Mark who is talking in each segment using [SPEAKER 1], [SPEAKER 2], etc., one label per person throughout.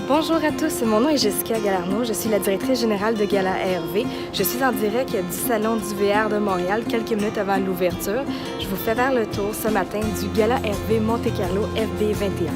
[SPEAKER 1] Bonjour à tous, mon nom est Jessica Galarno, je suis la directrice générale de Gala ARV. Je suis en direct du Salon du VR de Montréal quelques minutes avant l'ouverture. Je vous fais faire le tour ce matin du Gala ARV Monte-Carlo FB21.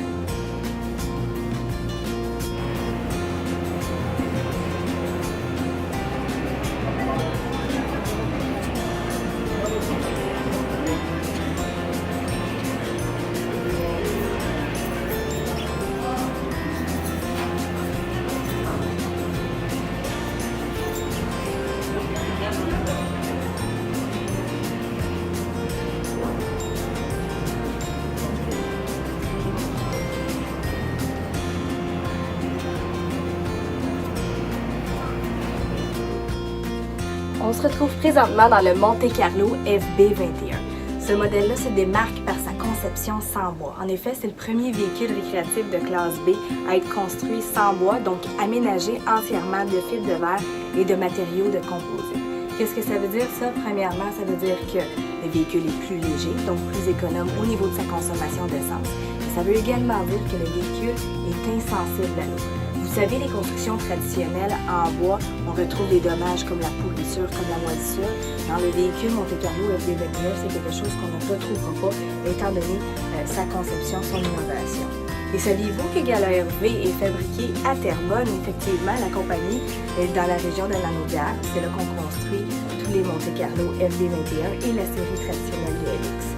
[SPEAKER 1] On se retrouve présentement dans le Monte-Carlo FB21. Ce modèle-là se démarque par sa conception sans bois. En effet, c'est le premier véhicule récréatif de classe B à être construit sans bois, donc aménagé entièrement de fibres de verre et de matériaux de composite. Qu'est-ce que ça veut dire ça? Premièrement, ça veut dire que le véhicule est plus léger, donc plus économe au niveau de sa consommation d'essence. Ça veut également dire que le véhicule est insensible à l'eau. Vous savez, les constructions traditionnelles en bois, on retrouve des dommages comme la pourriture, comme la moisissure. Dans le véhicule Monte-Carlo FB21, c'est quelque chose qu'on ne retrouvera pas, étant donné sa conception, son innovation. Et saviez-vous que Gala ARV est fabriqué à Terrebonne? Effectivement, la compagnie est dans la région de Lanaudière. C'est là qu'on construit tous les Monte-Carlo FB21 et la série traditionnelle de LX.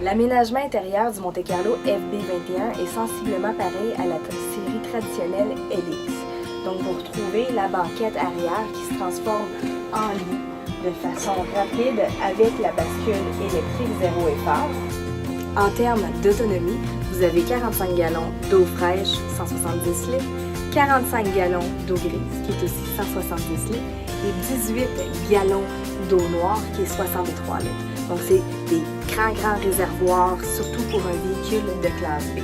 [SPEAKER 1] L'aménagement intérieur du Monte-Carlo FB21 est sensiblement pareil à la série traditionnelle LX. Donc vous retrouvez la banquette arrière qui se transforme en lit de façon rapide avec la bascule électrique zéro effort. En termes d'autonomie, vous avez 45 gallons d'eau fraîche, 170 litres, 45 gallons d'eau grise, qui est aussi 170 litres, et 18 gallons d'eau noire, qui est 63 litres. Donc, c'est des grands réservoirs, surtout pour un véhicule de classe B.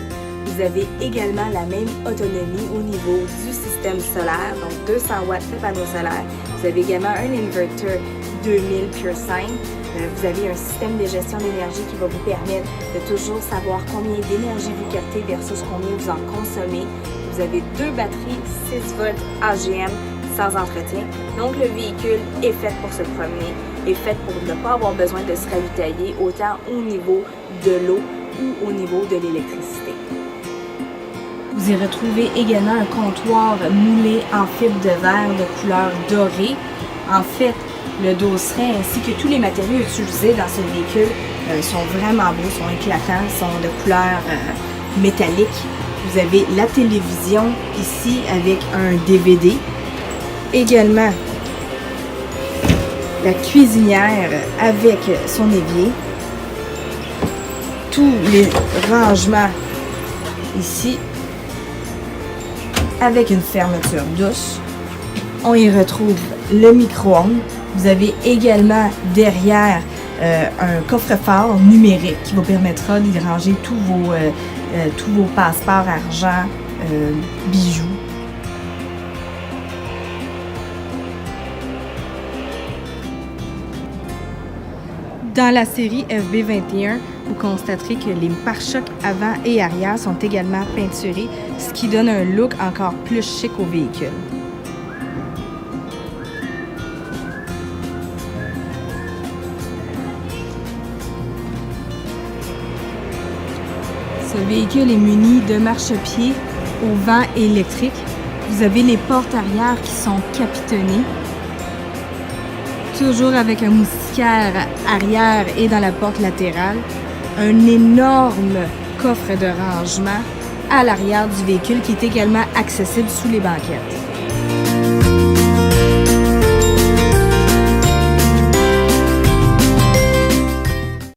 [SPEAKER 1] Vous avez également la même autonomie au niveau du système solaire, donc 200 watts de panneaux solaires. Vous avez également un inverter 2000 PureSign. Vous avez un système de gestion d'énergie qui va vous permettre de toujours savoir combien d'énergie vous captez versus combien vous en consommez. Vous avez deux batteries 6 volts AGM sans entretien. Donc, le véhicule est fait pour se promener, est fait pour ne pas avoir besoin de se ravitailler autant au niveau de l'eau ou au niveau de l'électricité. Vous y retrouvez également un comptoir moulé en fibre de verre de couleur dorée. En fait, le dosseret ainsi que tous les matériaux utilisés dans ce véhicule sont vraiment beaux, sont éclatants, sont de couleur métallique. Vous avez la télévision ici avec un DVD. Également, la cuisinière avec son évier. Tous les rangements ici avec une fermeture douce. On y retrouve le micro-ondes. Vous avez également derrière un coffre-fort numérique qui vous permettra d'y ranger tous vos passeports, argent, bijoux. Dans la série FB21, vous constaterez que les pare-chocs avant et arrière sont également peinturés, ce qui donne un look encore plus chic au véhicule. Ce véhicule est muni de marchepieds au vent électrique. Vous avez les portes arrière qui sont capitonnées. Toujours avec un moustiquaire arrière et dans la porte latérale. Un énorme coffre de rangement à l'arrière du véhicule qui est également accessible sous les banquettes.